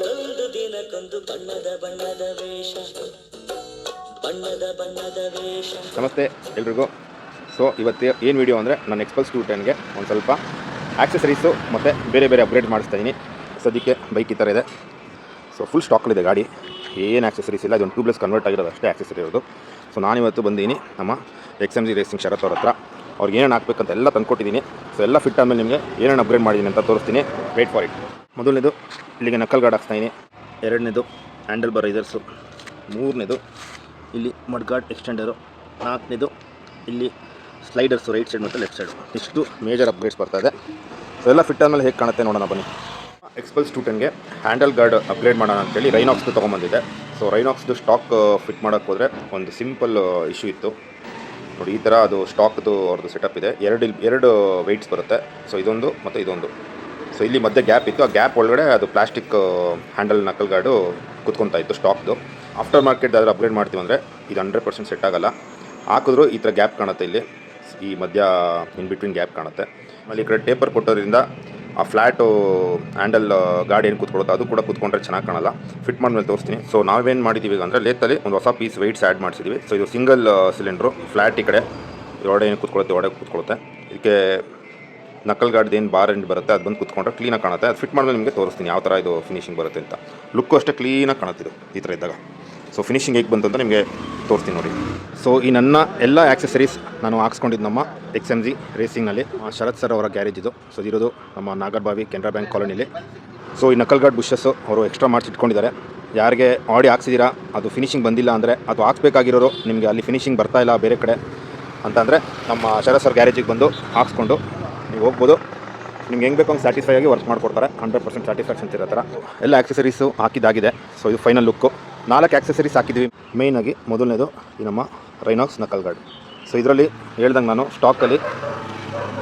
ಒಂದೊಂದು ದಿನಕ್ಕೊಂದು ಬಣ್ಣದ ಬಣ್ಣದ ವೇಷ ಬಣ್ಣದ ವೇಷ. ನಮಸ್ತೆ ಎಲ್ರಿಗೂ. ಸೊ ಇವತ್ತು ಏನು ವಿಡಿಯೋ ಅಂದರೆ ನಾನು ಎಕ್ಸ್ಪಲ್ಸ್ 210ಗೆ ಒಂದು ಸ್ವಲ್ಪ ಆಕ್ಸೆಸರೀಸು ಮತ್ತು ಬೇರೆ ಬೇರೆ ಅಪ್ಗ್ರೇಡ್ ಮಾಡಿಸ್ತಾ ಇದ್ದೀನಿ. ಸದ್ಯಕ್ಕೆ ಬೈಕ್ ಈ ಥರ ಇದೆ. ಸೊ ಫುಲ್ ಸ್ಟಾಕಲ್ಲಿದೆ ಗಾಡಿ, ಏನು ಆಕ್ಸೆಸರೀಸ್ ಇಲ್ಲ, ಇದೊಂದು ಟ್ಯೂಬ್ಲೆಸ್ ಕನ್ವರ್ಟ್ ಆಗಿರೋದು ಅಷ್ಟೇ ಆಕ್ಸೆಸರಿ ಇರೋದು. ಸೊ ನಾನಿವತ್ತು ಬಂದೀನಿ ನಮ್ಮ XMG ರೇಸಿಂಗ್ ಶರತ್ ಅವ್ರ ಹತ್ರ. ಅವ್ರಿಗೆ ಏನೇನು ಹಾಕ್ಬೇಕಂತ ಎಲ್ಲ ತಂದ್ಕೊಟ್ಟಿದ್ದೀನಿ. ಸೊ ಎಲ್ಲ ಫಿಟ್ ಆದಮೇಲೆ ನಿಮಗೆ ಏನೇನು ಅಪ್ಗ್ರೇಡ್ ಮಾಡಿದ್ದೀನಿ ಅಂತ ತೋರಿಸ್ತೀನಿ. Wait for it. ಮೊದಲನೇದು ಇಲ್ಲಿಗೆ ನಕಲ್ ಗಾರ್ಡ್ ಹಾಕ್ತಾಯಿದ್ದೀನಿ. ಎರಡನೇದು ಹ್ಯಾಂಡಲ್ ಬಾರ್ ರೈಸರ್ಸು. ಮೂರನೇದು ಇಲ್ಲಿ ಮಡ್ ಗಾರ್ಡ್ ಎಕ್ಸ್ಟೆಂಡರು. ನಾಲ್ಕನೇದು ಇಲ್ಲಿ ಸ್ಲೈಡರ್ಸು ರೈಟ್ ಸೈಡ್ ಮತ್ತು ಲೆಫ್ಟ್ ಸೈಡು. ಇಷ್ಟು ಮೇಜರ್ ಅಪ್ಗ್ರೇಡ್ಸ್ ಬರ್ತಾಯಿದೆ. ಸೊ ಎಲ್ಲ ಫಿಟ್ ಆದಮೇಲೆ ಹೇಗೆ ಕಾಣುತ್ತೆ ನೋಡೋಣ ಬನ್ನಿ. ಎಕ್ಸ್ಪಲ್ಸ್ 210ಗೆ ಹ್ಯಾಂಡಲ್ ಗಾರ್ಡ್ ಅಪ್ಗ್ರೇಡ್ ಮಾಡೋಣ ಅಂತೇಳಿ ರೈನಾಕ್ಸ್ದು ತೊಗೊಂಬಂದಿದ್ದೆ. ಸೊ ರೈನಾಕ್ಸ್ದು ಸ್ಟಾಕ್ ಫಿಟ್ ಮಾಡೋಕ್ಕೆ ಹೋದರೆ ಒಂದು ಸಿಂಪಲ್ ಇಶ್ಯೂ ಇತ್ತು ನೋಡಿ. ಈ ಥರ ಅದು ಸ್ಟಾಕ್ದು ಅವ್ರದ್ದು ಸೆಟಪ್ ಇದೆ. ಎರಡು ವೆಯ್ಟ್ಸ್ ಬರುತ್ತೆ. ಸೊ ಇದೊಂದು ಮತ್ತು ಇದೊಂದು. ಸೊ ಇಲ್ಲಿ ಮಧ್ಯೆ ಗ್ಯಾಪ್ ಇತ್ತು. ಆ ಗ್ಯಾಪ್ ಒಳಗಡೆ ಅದು ಪ್ಲಾಸ್ಟಿಕ್ ಹ್ಯಾಂಡಲ್ ನಕಲ್ ಗಾರ್ಡು ಕುತ್ಕೊತಾ ಇತ್ತು ಸ್ಟಾಕ್ದು. ಆಫ್ಟರ್ ಮಾರ್ಕೆಟ್ ಆದರೆ ಅಪ್ಗ್ರೇಡ್ ಮಾಡ್ತೀವಿ ಅಂದರೆ ಇದು 100% ಸೆಟ್ ಆಗೋಲ್ಲ. ಹಾಕಿದ್ರು ಈ ಥರ ಗ್ಯಾಪ್ ಕಾಣುತ್ತೆ. ಇಲ್ಲಿ ಈ ಮಧ್ಯ ಇನ್ ಬಿಟ್ವೀನ್ ಗ್ಯಾಪ್ ಕಾಣುತ್ತೆ. ಆಮೇಲೆ ಈ ಕಡೆ ಟೇಪರ್ ಕೊಟ್ಟೋದ್ರಿಂದ ಆ ಫ್ಲ್ಯಾಟು ಹ್ಯಾಂಡಲ್ ಗಾಡಿ ಏನು ಕೂತ್ಕೊಳ್ಳುತ್ತೆ ಅದು ಕೂಡ ಕೂತ್ಕೊಂಡ್ರೆ ಚೆನ್ನಾಗಿ ಕಾಣಲ್ಲ. ಫಿಟ್ ಮಾಡಿದ್ಮೇಲೆ ತೋರಿಸ್ತೀನಿ. ಸೊ ನಾವೇನು ಮಾಡಿದ್ದೀವಿ ಅಂದರೆ ಲೇತಲ್ಲಿ ಒಂದು ಹೊಸ ಪೀಸ್ ವೆಯ್ಟ್ಸ್ ಆ್ಯಡ್ ಮಾಡಿಸಿದ್ವಿ. ಸೊ ಇದು ಸಿಂಗಲ್ ಸಿಲಿಂಡ್ರು. ಫ್ಲ್ಯಾಟ್ ಈ ಕಡೆ ಒಡೆ ಏನು ಕೂತ್ಕೊಳ್ಳುತ್ತೆ, ಒಡೆ ಕೂತ್ಕೊಳ್ಳುತ್ತೆ. ಇದಕ್ಕೆ ನಕಲ್ ಗಾರ್ಡ್ದು ಏನು ಬಾರ್ ಎಂಡ್ ಬರುತ್ತೆ ಅದು ಬಂದು ಕೂತ್ಕೊಂಡ್ರೆ ಕ್ಲೀನಾಗಿ ಕಾಣುತ್ತೆ. ಅದು ಫಿಟ್ ಮಾಡಿದ್ಮೇಲೆ ನಿಮಗೆ ತೋರಿಸ್ತೀನಿ ಯಾವ ಥರ ಇದು ಫಿನಿಶಿಂಗ್ ಬರುತ್ತೆ ಅಂತ. ಲುಕ್ಕು ಅಷ್ಟೇ ಕ್ಲೀನಾಗಿ ಕಾಣುತ್ತಿದ್ದು ಈ ಥರ ಇದ್ದಾಗ. ಸೊ ಫಿನಿಶಿಂಗ್ ಹೇಗೆ ಬಂತು ಅಂತ ನಿಮಗೆ ತೋರಿಸ್ತೀನಿ ನೋಡಿ. ಸೊ ಈ ನನ್ನ ಎಲ್ಲ ಆ್ಯಕ್ಸೆಸರೀಸ್ ನಾನು ಹಾಕ್ಸ್ಕೊಂಡಿದ್ದು ನಮ್ಮ XMG ರೇಸಿಂಗ್ನಲ್ಲಿ ಶರತ್ ಸರ್ ಅವರ ಗ್ಯಾರೇಜ್ ಇದು. ಸೊ ಇರೋದು ನಮ್ಮ ನಾಗರ್ಬಾವಿ ಕೆನರಾ ಬ್ಯಾಂಕ್ ಕಾಲೋನಿಲಿ. ಸೊ ಈ ನಕಲ್ ಗಾರ್ಡ್ ಬುಷಸ್ಸು ಅವರು ಎಕ್ಸ್ಟ್ರಾ ಮಾಡಿಸಿಟ್ಕೊಂಡಿದ್ದಾರೆ. ಯಾರಿಗೆ ಆಡಿ ಹಾಕ್ಸಿದ್ದೀರಾ ಅದು ಫಿನಿಶಿಂಗ್ ಬಂದಿಲ್ಲ ಅಂದರೆ ಅದು ಹಾಕ್ಸ್ಬೇಕಾಗಿರೋರು ನಿಮಗೆ ಅಲ್ಲಿ ಫಿನಿಶಿಂಗ್ ಬರ್ತಾಯಿಲ್ಲ ಬೇರೆ ಕಡೆ ಅಂತಂದರೆ ನಮ್ಮ ಶರತ್ ಸರ್ ಗ್ಯಾರೇಜಿಗೆ ಬಂದು ಹಾಕ್ಸ್ಕೊಂಡು ನೀವು ಹೋಗ್ಬೋದು. ನಿಮ್ಗೆ ಹೆಂಗೆ ಬೇಕು ಹಂಗೆ ಸ್ಯಾಟಿಸ್ಫೈ ಆಗಿ ವರ್ಕ್ ಮಾಡಿಕೊಡ್ತಾರೆ. 100% ಸ್ಯಾಟಿಸ್ಫ್ಯಾಕ್ಷನ್ ಇರೋ ಥರ ಎಲ್ಲ ಆ್ಯಕ್ಸೆಸರೀಸು ಹಾಕಿದ್ದಾಗಿದೆ. ಸೊ ಇದು ಫೈನಲ್ ಲುಕ್ಕು. 4 ಆ್ಯಕ್ಸೆಸರೀಸ್ ಹಾಕಿದ್ವಿ. ಮೇಯ್ನಾಗಿ ಮೊದಲನೇದು ಈ ನಮ್ಮ ರೈನಾಕ್ಸ್ ನಕಲ್ ಗಾರ್ಡ್. ಸೊ ಇದರಲ್ಲಿ ಹೇಳ್ದಂಗೆ ನಾನು ಸ್ಟಾಕಲ್ಲಿ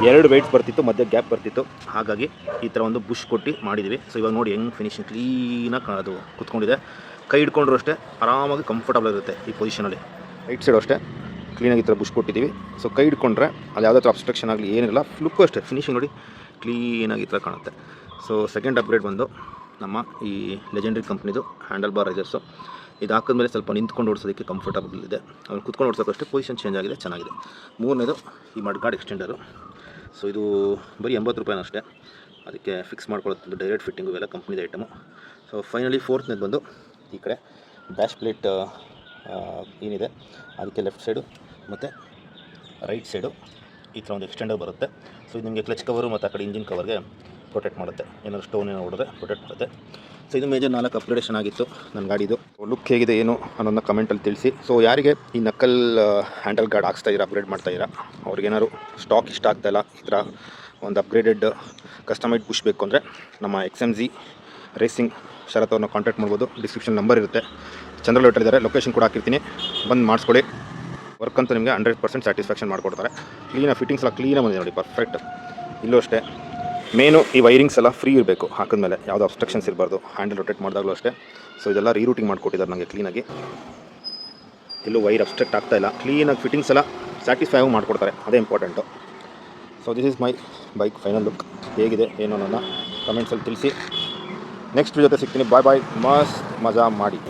2 ವೆಯ್ಟ್ಸ್ ಬರ್ತಿತ್ತು, ಮಧ್ಯೆ ಗ್ಯಾಪ್ ಬರ್ತಿತ್ತು. ಹಾಗಾಗಿ ಈ ಥರ ಒಂದು ಬುಷ್ ಕೊಟ್ಟು ಮಾಡಿದ್ವಿ. ಸೊ ಇವಾಗ ನೋಡಿ ಹೆಂಗೆ ಫಿನಿಶಿಂಗ್ ಕ್ಲೀನಾಗಿ ಅದು ಕುತ್ಕೊಂಡಿದೆ. ಕೈ ಹಿಡ್ಕೊಂಡ್ರು ಅಷ್ಟೇ ಆರಾಮಾಗಿ ಕಂಫರ್ಟಬಲ್ ಇರುತ್ತೆ ಈ ಪೊಸಿಷನಲ್ಲಿ. ರೈಟ್ ಸೈಡು ಅಷ್ಟೇ ಕ್ಲೀನಾಗಿ ಈ ಥರ ಬುಷ್ ಕೊಟ್ಟಿದ್ದೀವಿ. ಸೊ ಕೈ ಹಿಡ್ಕೊಂಡ್ರೆ ಅದು ಯಾವುದೇ ಥರ ಅಬ್ಸ್ಟ್ರಕ್ಷನ್ ಆಗಲಿ ಏನಿಲ್ಲ. ಲುಕ್ಕು ಅಷ್ಟೇ ಫಿನಿಶಿಂಗ್ ನೋಡಿ ಕ್ಲೀನಾಗಿ ಈ ಥರ ಕಾಣುತ್ತೆ. ಸೊ ಸೆಕೆಂಡ್ ಅಪ್ಗ್ರೇಡ್ ಬಂದು ನಮ್ಮ ಈ ಲೆಜೆಂಡ್ರಿ ಕಂಪ್ನಿದು ಹ್ಯಾಂಡಲ್ ಬಾರ್ ರೈಸರ್ಸು. ಇದು ಹಾಕಿದ್ಮೇಲೆ ಸ್ವಲ್ಪ ನಿಂತ್ಕೊಂಡು ಓಡಿಸೋದಕ್ಕೆ ಕಂಫರ್ಟಬಲ್ ಇದೆ. ಅವ್ನು ಕುತ್ಕೊಂಡು ಓಡಿಸೋಕ್ಕಷ್ಟೇ ಪೊಸಿಷನ್ ಚೇಂಜ್ ಆಗಿದೆ, ಚೆನ್ನಾಗಿದೆ. ಮೂರನೇದು ಈ ಮಡ್ ಗಾರ್ಡ್ ಎಕ್ಸ್ಟೆಂಡರು. ಸೊ ಇದು ಬರೀ 80 ರೂಪಾಯಿನೂ ಅಷ್ಟೇ. ಅದಕ್ಕೆ ಫಿಕ್ಸ್ ಮಾಡ್ಕೊಳ್ಳೋದು ಡೈರೆಕ್ಟ್ ಫಿಟ್ಟಿಂಗು ಎಲ್ಲ ಕಂಪ್ನಿದ ಐಟಮು. ಸೊ ಫೈನಲಿ ಫೋರ್ತ್ನೇದು ಬಂದು ಈ ಕಡೆ ಡ್ಯಾಶ್ ಪ್ಲೇಟ್ ಏನಿದೆ ಅದಕ್ಕೆ ಲೆಫ್ಟ್ ಸೈಡು ಮತ್ತು ರೈಟ್ ಸೈಡು ಈ ಥರ ಒಂದು ಎಕ್ಸ್ಟೆಂಡರ್ ಬರುತ್ತೆ. ಸೊ ಇದು ನಿಮಗೆ ಕ್ಲಚ್ ಕವರು ಮತ್ತು ಆ ಕಡೆ ಇಂಜಿನ್ ಕವರ್ಗೆ ಪ್ರೊಟೆಕ್ಟ್ ಮಾಡುತ್ತೆ. ಏನಾದರೂ ಸ್ಟೋನ್ ಏನೋ ಹೊಡೆದ್ರೆ ಪ್ರೊಟೆಕ್ಟ್ ಮಾಡುತ್ತೆ. ಸೊ ಇದು ಮೇಜರ್ 4 ಅಪ್ಗ್ರೇಡೇಷನ್ ಆಗಿತ್ತು ನನ್ನ ಗಾಡಿದು. ಲುಕ್ ಹೇಗಿದೆ ಏನು ಅನ್ನೋದನ್ನ ಕಮೆಂಟಲ್ಲಿ ತಿಳಿಸಿ. ಸೊ ಯಾರಿಗೆ ಈ ನಕಲ್ ಹ್ಯಾಂಡಲ್ ಗಾರ್ಡ್ ಹಾಕ್ಸ್ತಾಯಿದ್ದೀರಾ, ಅಪ್ಗ್ರೇಡ್ ಮಾಡ್ತಾಯಿದ್ದೀರಾ, ಅವ್ರಿಗೇನಾದ್ರು ಸ್ಟಾಕ್ ಇಷ್ಟ ಆಗ್ತಾಯಿಲ್ಲ, ಈ ಥರ ಒಂದು ಅಪ್ಗ್ರೇಡೆಡ್ ಕಸ್ಟಮೈಡ್ ಪುಷ್ ಬೇಕು ಅಂದರೆ ನಮ್ಮ XMG ರೇಸಿಂಗ್ ಶರತ್ ಅವ್ರನ್ನ ಕಾಂಟ್ಯಾಕ್ಟ್ ಮಾಡ್ಬೋದು. ಡಿಸ್ಕ್ರಿಪ್ಷನ್ ನಂಬರ್ ಇರುತ್ತೆ. ಚಂದ್ರಲ್ಲಿ ಹೊಟ್ಟಿದ್ದಾರೆ, ಲೊಕೇಶನ್ ಕೂಡ ಹಾಕಿರ್ತೀನಿ. ಬಂದು ಮಾಡಿಸ್ಕೊಳ್ಳಿ. ವರ್ಕ್ ಅಂತೂ ನಿಮಗೆ 100% ಸ್ಯಾಟಿಸ್ಫ್ಯಾಕ್ಷನ್ ಮಾಡಿಕೊಡ್ತಾರೆ. ಕ್ಲೀನಾಗಿ ಫಿಟ್ಟಿಂಗ್ಸ್ ಎಲ್ಲ ಕ್ಲೀನಾಗಿ ಬಂದಿದೆ ನೋಡಿ, ಪರ್ಫೆಕ್ಟ್. ಇಲ್ಲೂ ಅಷ್ಟೇ ಮೇನು ಈ ವೈರಿಂಗ್ಸ್ ಎಲ್ಲ ಫ್ರೀ ಇರಬೇಕು. ಹಾಕಿದ್ಮೇಲೆ ಯಾವುದೋ ಅಬ್ಸ್ಟ್ರಕ್ಷನ್ಸ್ ಇರಬಾರ್ದು. ಹ್ಯಾಂಡಲ್ ರೊಟೇಟ್ ಮಾಡಿದಾಗಲೂ ಅಷ್ಟೇ. ಸೊ ಇದೆಲ್ಲ ರೀರೂಟಿಂಗ್ ಮಾಡಿಕೊಟ್ಟಿದ್ದಾರೆ ನನಗೆ ಕ್ಲೀನಾಗಿ. ಎಲ್ಲೂ ವೈರ್ ಅಬ್ಸ್ಟ್ರಕ್ಟ್ ಆಗ್ತಾಯಿಲ್ಲ. ಕ್ಲೀನಾಗಿ ಫಿಟ್ಟಿಂಗ್ಸ್ ಎಲ್ಲ ಸ್ಯಾಟಿಸ್ಫೈ ಆಗಿ ಮಾಡಿಕೊಡ್ತಾರೆ, ಅದೇ important. So this is my bike final look. ಹೇಗಿದೆ ಏನು ನನ್ನ ಕಮೆಂಟ್ಸಲ್ಲಿ ತಿಳಿಸಿ. ನೆಕ್ಸ್ಟ್ ಜೊತೆ ಸಿಗ್ತೀನಿ. ಬಾಯ್ ಬಾಯ್. ಮಸ್ತ್ ಮಜಾ ಮಾಡಿ.